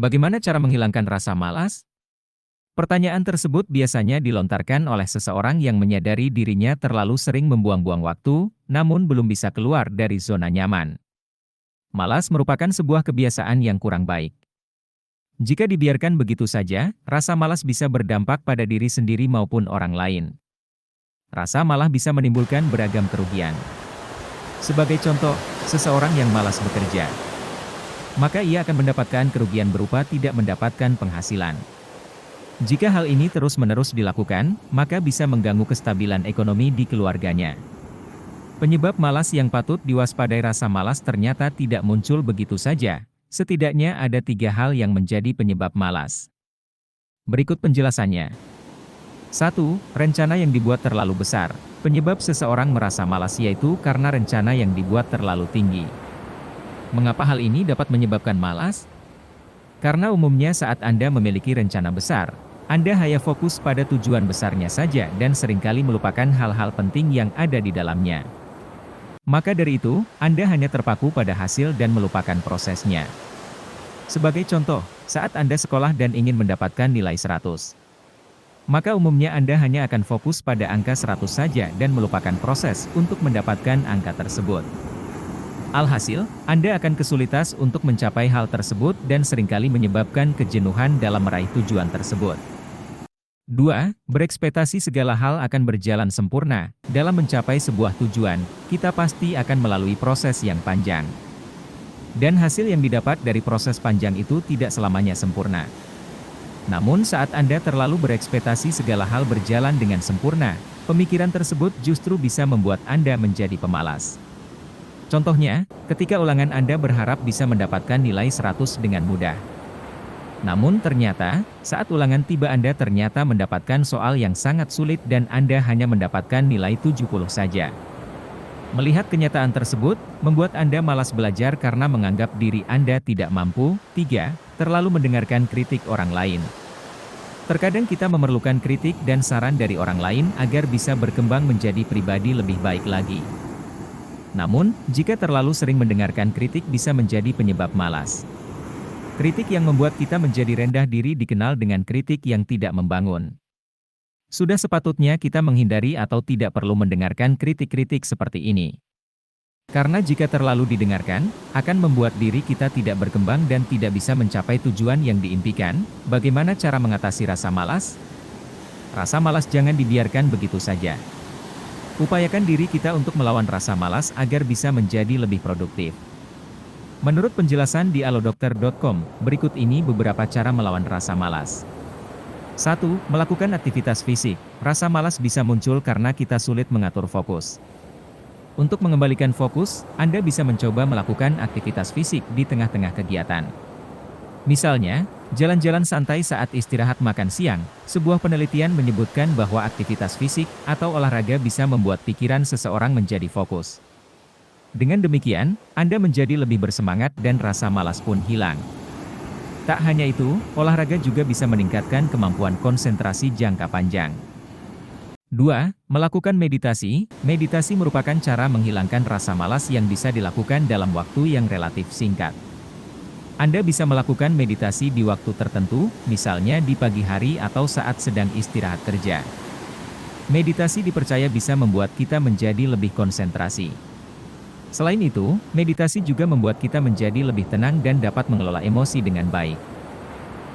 Bagaimana cara menghilangkan rasa malas? Pertanyaan tersebut biasanya dilontarkan oleh seseorang yang menyadari dirinya terlalu sering membuang-buang waktu, namun belum bisa keluar dari zona nyaman. Malas merupakan sebuah kebiasaan yang kurang baik. Jika dibiarkan begitu saja, rasa malas bisa berdampak pada diri sendiri maupun orang lain. Rasa malah bisa menimbulkan beragam kerugian. Sebagai contoh, seseorang yang malas bekerja, maka ia akan mendapatkan kerugian berupa tidak mendapatkan penghasilan. Jika hal ini terus-menerus dilakukan, maka bisa mengganggu kestabilan ekonomi di keluarganya. Penyebab malas yang patut diwaspadai. Rasa malas ternyata tidak muncul begitu saja. Setidaknya ada 3 hal yang menjadi penyebab malas. Berikut penjelasannya. 1. Rencana yang dibuat terlalu besar. Penyebab seseorang merasa malas yaitu karena rencana yang dibuat terlalu tinggi. Mengapa hal ini dapat menyebabkan malas? Karena umumnya saat Anda memiliki rencana besar, Anda hanya fokus pada tujuan besarnya saja dan seringkali melupakan hal-hal penting yang ada di dalamnya. Maka dari itu, Anda hanya terpaku pada hasil dan melupakan prosesnya. Sebagai contoh, saat Anda sekolah dan ingin mendapatkan nilai 100, maka umumnya Anda hanya akan fokus pada angka 100 saja dan melupakan proses untuk mendapatkan angka tersebut. Alhasil, Anda akan kesulitan untuk mencapai hal tersebut dan seringkali menyebabkan kejenuhan dalam meraih tujuan tersebut. 2. Berekspektasi segala hal akan berjalan sempurna. Dalam mencapai sebuah tujuan, kita pasti akan melalui proses yang panjang. Dan hasil yang didapat dari proses panjang itu tidak selamanya sempurna. Namun saat Anda terlalu berekspektasi segala hal berjalan dengan sempurna, pemikiran tersebut justru bisa membuat Anda menjadi pemalas. Contohnya, ketika ulangan Anda berharap bisa mendapatkan nilai 100 dengan mudah. Namun ternyata, saat ulangan tiba Anda ternyata mendapatkan soal yang sangat sulit dan Anda hanya mendapatkan nilai 70 saja. Melihat kenyataan tersebut, membuat Anda malas belajar karena menganggap diri Anda tidak mampu. 3. Terlalu mendengarkan kritik orang lain. Terkadang kita memerlukan kritik dan saran dari orang lain agar bisa berkembang menjadi pribadi lebih baik lagi. Namun, jika terlalu sering mendengarkan kritik bisa menjadi penyebab malas. Kritik yang membuat kita menjadi rendah diri dikenal dengan kritik yang tidak membangun. Sudah sepatutnya kita menghindari atau tidak perlu mendengarkan kritik-kritik seperti ini. Karena jika terlalu didengarkan, akan membuat diri kita tidak berkembang dan tidak bisa mencapai tujuan yang diimpikan. Bagaimana cara mengatasi rasa malas? Rasa malas jangan dibiarkan begitu saja. Upayakan diri kita untuk melawan rasa malas agar bisa menjadi lebih produktif. Menurut penjelasan di alodokter.com, berikut ini beberapa cara melawan rasa malas. 1. Melakukan aktivitas fisik. Rasa malas bisa muncul karena kita sulit mengatur fokus. Untuk mengembalikan fokus, Anda bisa mencoba melakukan aktivitas fisik di tengah-tengah kegiatan. Misalnya, jalan-jalan santai saat istirahat makan siang. Sebuah penelitian menyebutkan bahwa aktivitas fisik atau olahraga bisa membuat pikiran seseorang menjadi fokus. Dengan demikian, Anda menjadi lebih bersemangat dan rasa malas pun hilang. Tak hanya itu, olahraga juga bisa meningkatkan kemampuan konsentrasi jangka panjang. 2. Melakukan meditasi. Meditasi merupakan cara menghilangkan rasa malas yang bisa dilakukan dalam waktu yang relatif singkat. Anda bisa melakukan meditasi di waktu tertentu, misalnya di pagi hari atau saat sedang istirahat kerja. Meditasi dipercaya bisa membuat kita menjadi lebih konsentrasi. Selain itu, meditasi juga membuat kita menjadi lebih tenang dan dapat mengelola emosi dengan baik.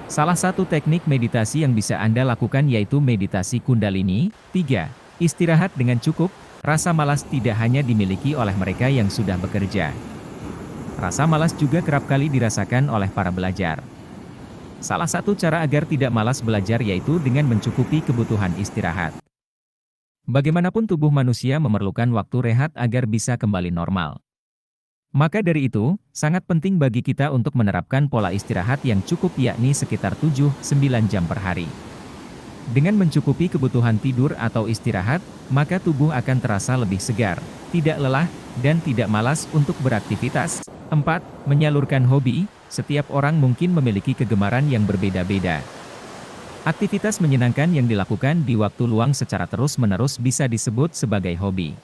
Salah satu teknik meditasi yang bisa Anda lakukan yaitu meditasi Kundalini. 3. Istirahat dengan cukup. Rasa malas tidak hanya dimiliki oleh mereka yang sudah bekerja. Rasa malas juga kerap kali dirasakan oleh para belajar. Salah satu cara agar tidak malas belajar yaitu dengan mencukupi kebutuhan istirahat. Bagaimanapun tubuh manusia memerlukan waktu rehat agar bisa kembali normal. Maka dari itu, sangat penting bagi kita untuk menerapkan pola istirahat yang cukup yakni sekitar 7-9 jam per hari. Dengan mencukupi kebutuhan tidur atau istirahat, maka tubuh akan terasa lebih segar, tidak lelah, dan tidak malas untuk beraktivitas. 4. Menyalurkan hobi. Setiap orang mungkin memiliki kegemaran yang berbeda-beda. Aktivitas menyenangkan yang dilakukan di waktu luang secara terus-menerus bisa disebut sebagai hobi.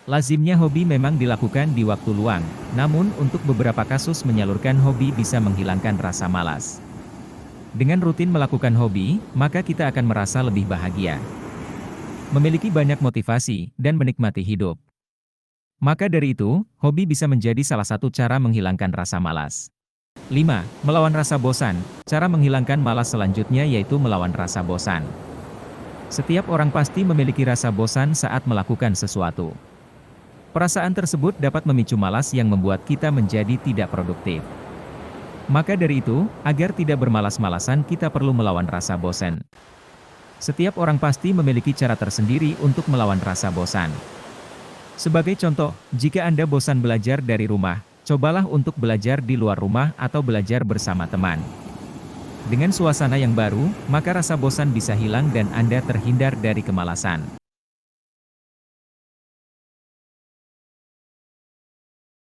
Lazimnya hobi memang dilakukan di waktu luang, namun untuk beberapa kasus menyalurkan hobi bisa menghilangkan rasa malas. Dengan rutin melakukan hobi, maka kita akan merasa lebih bahagia, memiliki banyak motivasi, dan menikmati hidup. Maka dari itu, hobi bisa menjadi salah satu cara menghilangkan rasa malas. 5. Melawan rasa bosan. Cara menghilangkan malas selanjutnya yaitu melawan rasa bosan. Setiap orang pasti memiliki rasa bosan saat melakukan sesuatu. Perasaan tersebut dapat memicu malas yang membuat kita menjadi tidak produktif. Maka dari itu, agar tidak bermalas-malasan kita perlu melawan rasa bosan. Setiap orang pasti memiliki cara tersendiri untuk melawan rasa bosan. Sebagai contoh, jika Anda bosan belajar dari rumah, cobalah untuk belajar di luar rumah atau belajar bersama teman. Dengan suasana yang baru, maka rasa bosan bisa hilang dan Anda terhindar dari kemalasan.